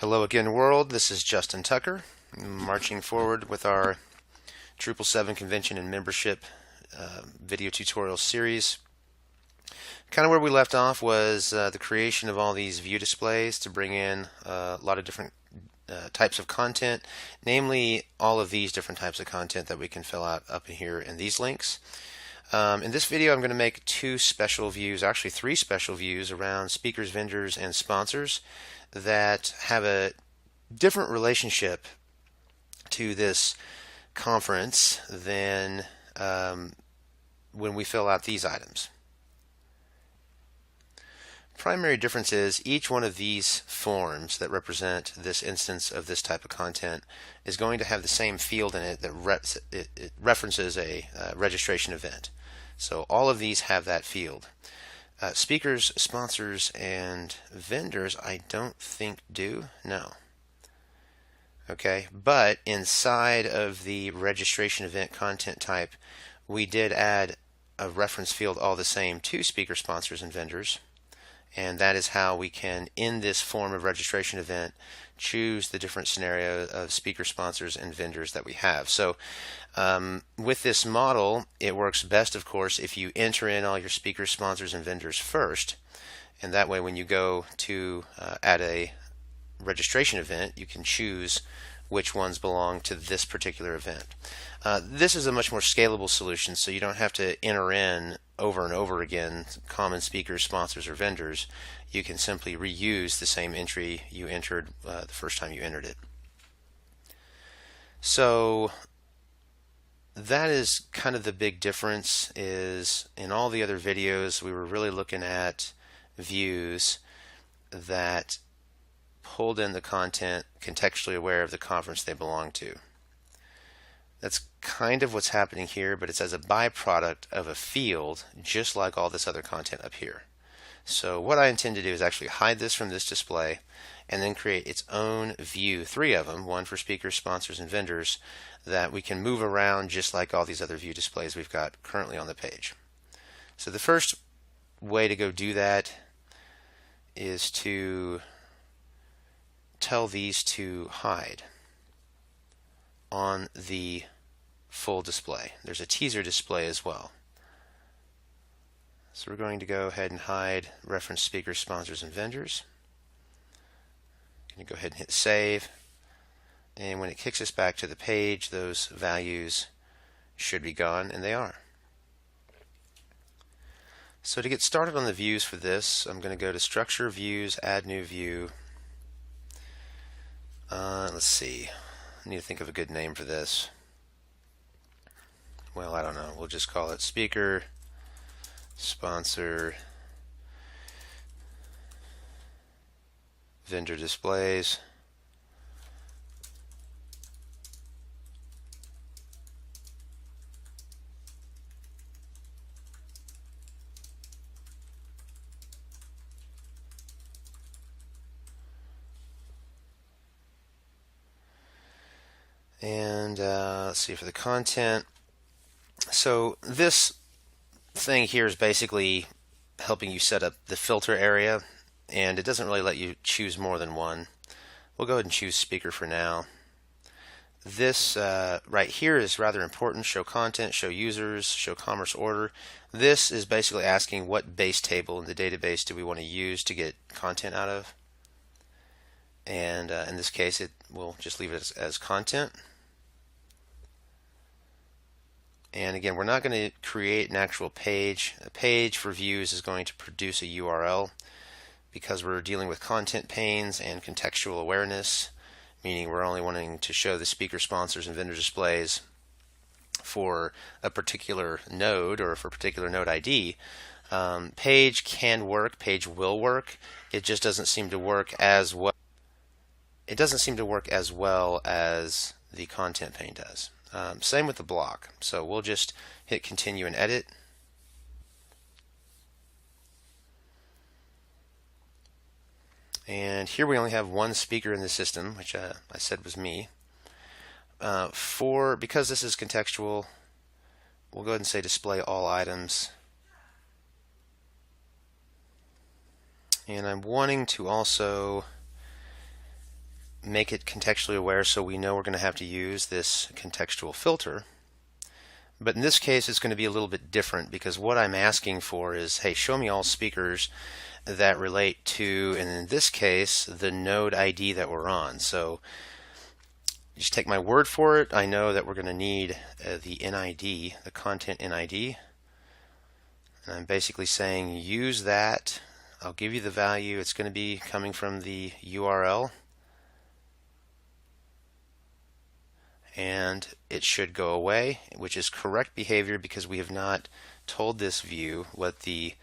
Hello again, world. This is Justin Tucker, marching forward with our Drupal 7 convention and membership video tutorial series. Kind of where we left off was the creation of all these view displays to bring in a lot of different types of content, namely all of these different types of content that we can fill out up in here in these links. In this video, I'm going to make two special views, actually three special views around speakers, vendors, and sponsors that have a different relationship to this conference than when we fill out these items. Primary difference is each one of these forms that represent this instance of this type of content is going to have the same field in it that it references a registration event. So all of these have that field. Speakers, sponsors, and vendors I don't think do. No. Okay, but inside of the registration event content type, we did add a reference field all the same to speaker, sponsors, and vendors. And that is how we can, in this form of registration event, choose the different scenarios of speaker, sponsors, and vendors that we have. So with this model, it works best, of course, if you enter in all your speakers, sponsors, and vendors first. And that way, when you go to add a registration event, you can choose which ones belong to this particular event. This is a much more scalable solution, so you don't have to enter in over and over again common speakers, sponsors, or vendors. You can simply reuse the same entry you entered the first time you entered it. So that is kind of the big difference. Is in all the other videos we were really looking at views that pulled in the content contextually aware of the conference they belong to. That's kind of what's happening here, but it's as a byproduct of a field, just like all this other content up here. So what I intend to do is actually hide this from this display and then create its own view, three of them, one for speakers, sponsors, and vendors, that we can move around just like all these other view displays we've got currently on the page. So the first way to go do that is to tell these to hide on the full display. There's a teaser display as well. So we're going to go ahead and hide reference speakers, sponsors, and vendors. Going to go ahead and hit save. And when it kicks us back to the page, those values should be gone, and they are. So to get started on the views for this, I'm going to go to Structure, Views, Add New View. Let's see. I need to think of a good name for this. Well, I don't know. We'll just call it Speaker, Sponsor, Vendor Displays. And let's see for the content. So this thing here is basically helping you set up the filter area, and it doesn't really let you choose more than one. We'll go ahead and choose speaker for now. This right here is rather important. Show content, show users, show commerce order. This is basically asking what base table in the database do we want to use to get content out of. And in this case, we'll just leave it as content. And again, we're not going to create an actual page. A page for views is going to produce a URL because we're dealing with content panes and contextual awareness, meaning we're only wanting to show the speaker, sponsors, and vendor displays for a particular node or for a particular node ID. Page can work, page will work. It just doesn't seem to work as well. It doesn't seem to work as well as the content pane does. Same with the block. So we'll just hit continue and edit. And here we only have one speaker in the system, which I said was me. Because this is contextual, we'll go ahead and say display all items. And I'm wanting to also make it contextually aware so we know we're going to have to use this contextual filter. But in this case, it's going to be a little bit different because what I'm asking for is, hey, show me all speakers that relate to, and in this case, the node ID that we're on. So just take my word for it. I know that we're going to need the NID, the content NID. And I'm basically saying use that. I'll give you the value. It's going to be coming from the URL. And it should go away, which is correct behavior because we have not told this view what the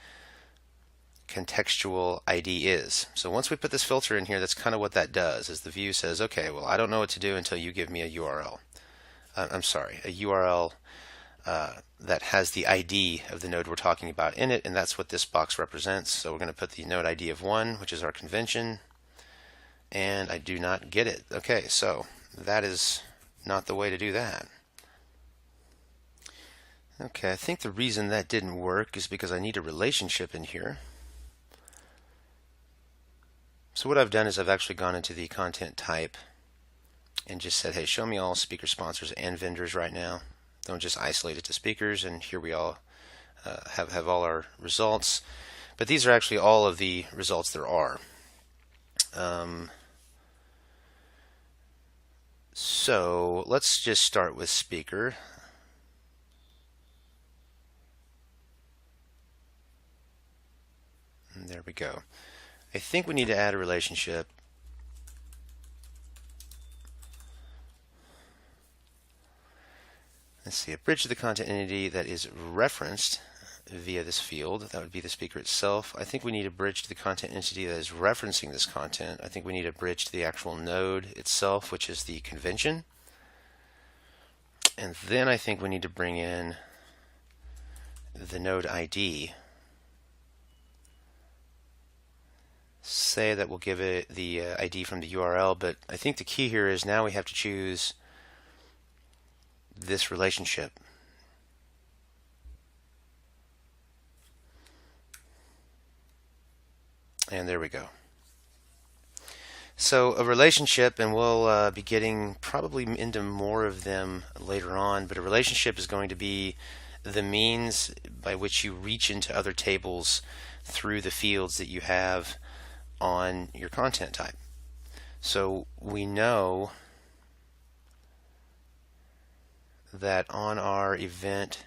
contextual ID is. So once we put this filter in here, that's kind of what that does, is the view says, okay, well, I don't know what to do until you give me a URL. I'm sorry, a URL that has the ID of the node we're talking about in it, and that's what this box represents. So we're going to put the node ID of 1, which is our convention, and I do not get it. Okay, so that is not the way to do that. Okay, I think the reason that didn't work is because I need a relationship in here. So what I've done is I've actually gone into the content type and just said, hey, show me all speaker sponsors and vendors right now. Don't just isolate it to speakers, and here we all have all our results. But these are actually all of the results there are. So let's just start with speaker. And there we go. I think we need to add a relationship. Let's see, a bridge to the content entity that is referenced via this field. That would be the speaker itself. I think we need a bridge to the content entity that is referencing this content. I think we need a bridge to the actual node itself, which is the convention. And then I think we need to bring in the node ID. Say that we'll give it the ID from the URL, but I think the key here is now we have to choose this relationship. And there we go. So a relationship, and we'll be getting probably into more of them later on, but a relationship is going to be the means by which you reach into other tables through the fields that you have on your content type. So we know that on our event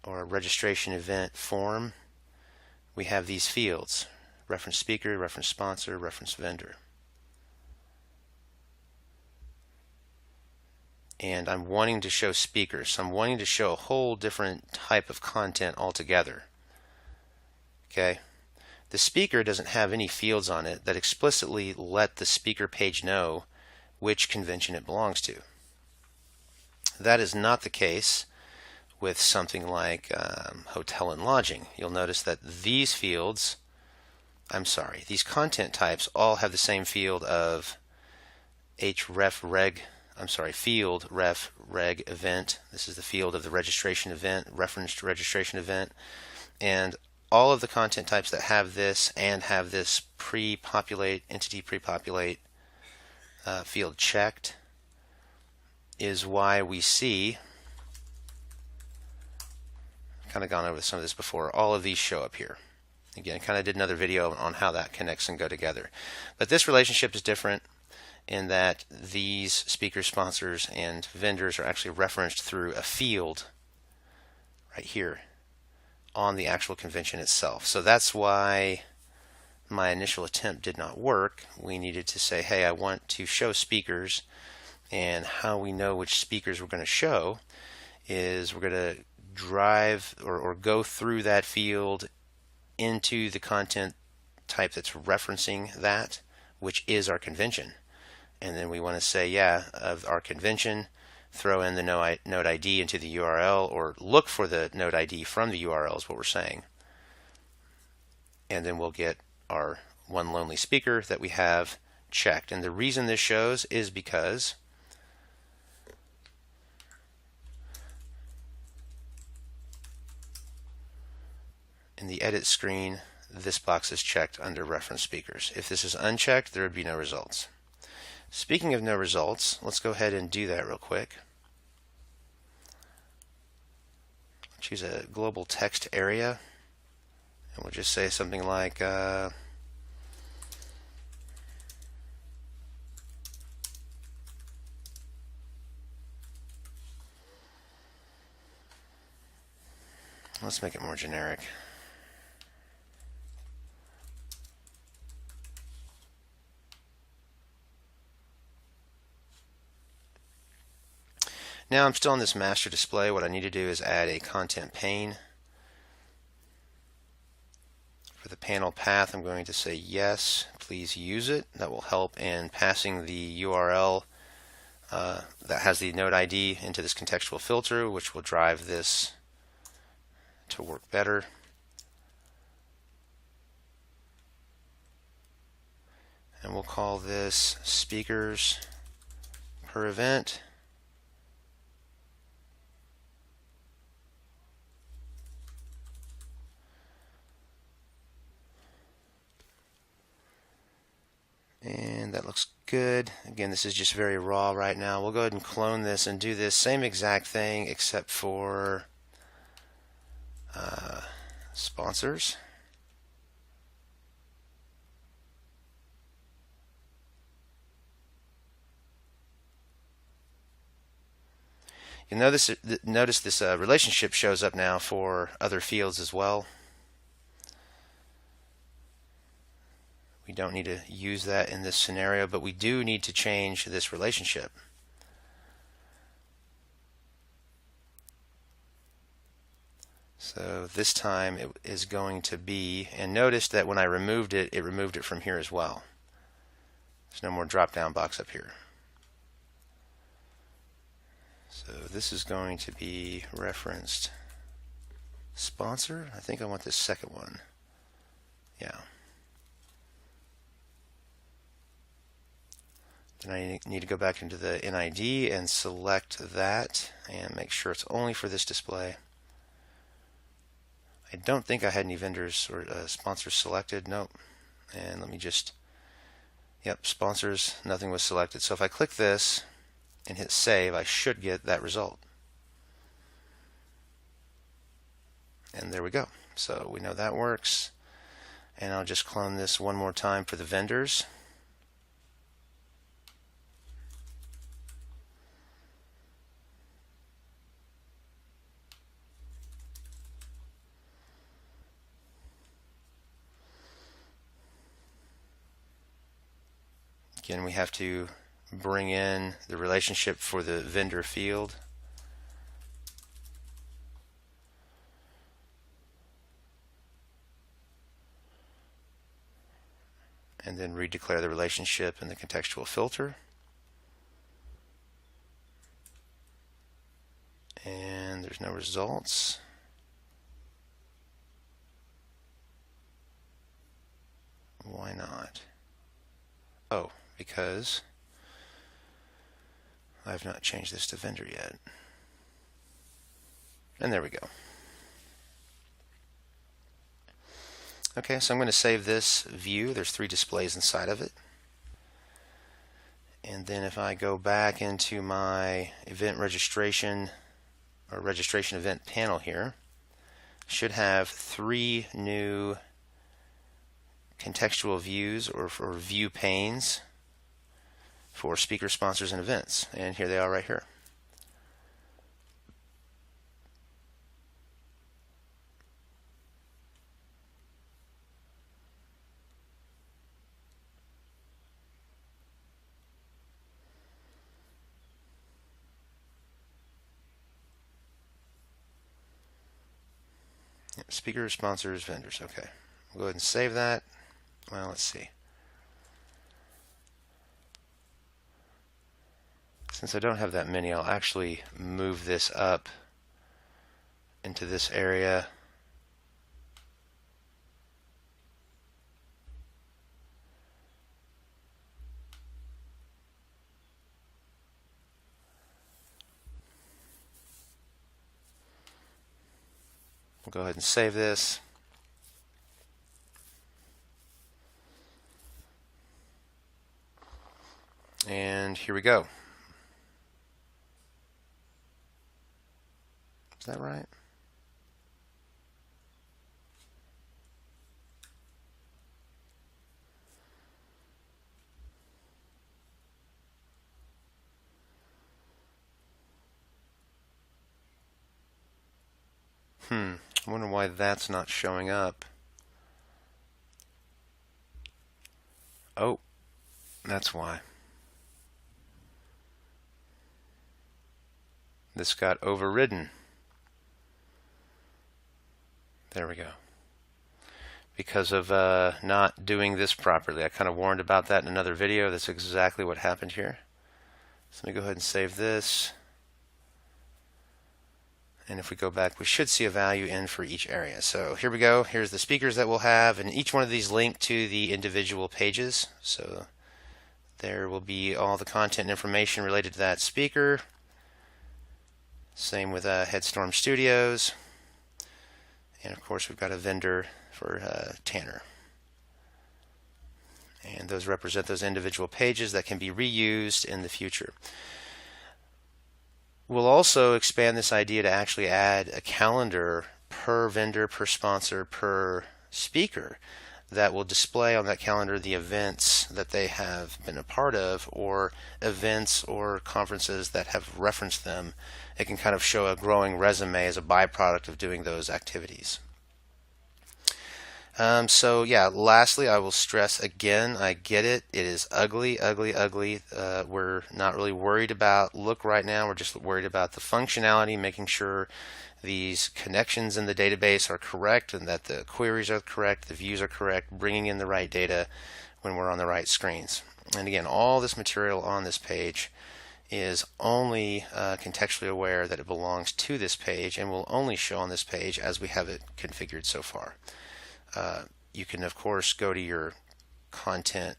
or registration event form, we have these fields: reference speaker, reference sponsor, reference vendor. And I'm wanting to show speakers, so I'm wanting to show a whole different type of content altogether. Okay? The speaker doesn't have any fields on it that explicitly let the speaker page know which convention it belongs to. That is not the case with something like hotel and lodging. You'll notice that these fields, these content types all have the same field of field ref reg event. This is the field of the registration event, referenced registration event, and all of the content types that have this and have this entity pre-populate field checked is why we see, kind of gone over some of this before, all of these show up here. Again, kind of did another video on how that connects and go together. But this relationship is different in that these speaker sponsors and vendors are actually referenced through a field right here on the actual convention itself. So that's why my initial attempt did not work. We needed to say, hey, I want to show speakers, and how we know which speakers we're going to show is we're going to drive or go through that field into the content type that's referencing that, which is our convention. And then we want to say, yeah, of our convention, throw in the node ID into the URL, or look for the node ID from the URL is what we're saying. And then we'll get our one lonely speaker that we have checked. And the reason this shows is because in the edit screen, this box is checked under reference speakers. If this is unchecked, there would be no results. Speaking of no results, let's go ahead and do that real quick. Choose a global text area, and we'll just say something like let's make it more generic. Now I'm still on this master display. What I need to do is add a content pane. For the panel path, I'm going to say yes, please use it. That will help in passing the URL that has the node ID into this contextual filter, which will drive this to work better. And we'll call this speakers per event. And that looks good. Again, this is just very raw right now. We'll go ahead and clone this and do this same exact thing except for sponsors. You'll notice this relationship shows up now for other fields as well. We don't need to use that in this scenario, but we do need to change this relationship. So this time it is going to be, and notice that when I removed it, it removed it from here as well. There's no more drop-down box up here. So this is going to be referenced sponsor. I think I want this second one. Yeah. Then I need to go back into the NID and select that and make sure it's only for this display. I don't think I had any vendors or sponsors selected. Nope. And let me just, yep, sponsors, nothing was selected. So if I click this and hit save, I should get that result. And there we go. So we know that works. And I'll just clone this one more time for the vendors. Again, we have to bring in the relationship for the vendor field. And then redeclare the relationship in the contextual filter. And there's no results. Why not? Oh, because I've not changed this to vendor yet. And there we go. Okay, so I'm going to save this view. There's 3 displays inside of it. And then if I go back into my event registration or registration event panel here, I should have 3 new contextual views or view panes for speaker sponsors and events. And here they are right here. Speaker sponsors, vendors. Okay. We'll go ahead and save that. Well, let's see. Since I don't have that many, I'll actually move this up into this area. We'll go ahead and save this. And And here we go. Is that right? I wonder why that's not showing up. Oh, that's why. This got overridden. There we go. Because of not doing this properly. I kind of warned about that in another video. That's exactly what happened here. So let me go ahead and save this. And if we go back, we should see a value in for each area. So here we go. Here's the speakers that we'll have, and each one of these link to the individual pages. So there will be all the content and information related to that speaker. Same with Headstorm Studios. And of course, we've got a vendor for Tanner. And those represent those individual pages that can be reused in the future. We'll also expand this idea to actually add a calendar per vendor, per sponsor, per speaker that will display on that calendar the events that they have been a part of, or events or conferences that have referenced them. It can kind of show a growing resume as a byproduct of doing those activities. So yeah, lastly, I will stress again, I get it. It is ugly, ugly, ugly. We're not really worried about look right now. We're just worried about the functionality, making sure these connections in the database are correct and that the queries are correct, the views are correct, bringing in the right data when we're on the right screens. And again, all this material on this page is only contextually aware that it belongs to this page and will only show on this page as we have it configured so far. You can, of course, go to your content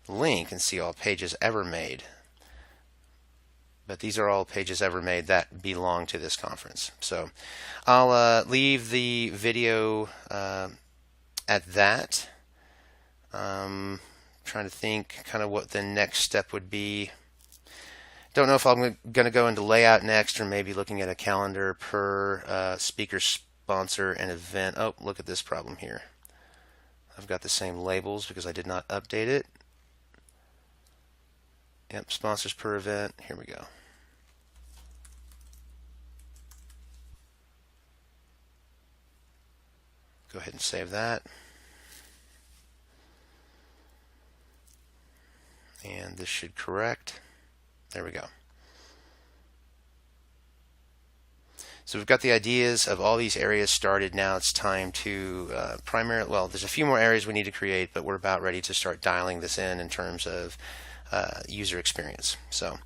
link and see all pages ever made. But these are all pages ever made that belong to this conference. So I'll leave the video at that. Trying to think kind of what the next step would be. Don't know if I'm going to go into layout next, or maybe looking at a calendar per speaker, sponsor, and event. Oh, look at this problem here. I've got the same labels because I did not update it. Yep, sponsors per event. Here we go. Go ahead and save that. And this should correct. There we go. So we've got the ideas of all these areas started. Now it's time to well, there's a few more areas we need to create, but we're about ready to start dialing this in terms of user experience. So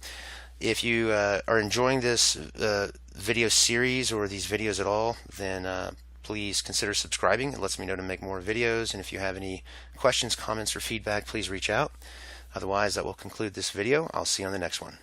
if you are enjoying this video series or these videos at all, then please consider subscribing. It lets me know to make more videos. And if you have any questions, comments, or feedback, please reach out. Otherwise, that will conclude this video. I'll see you on the next one.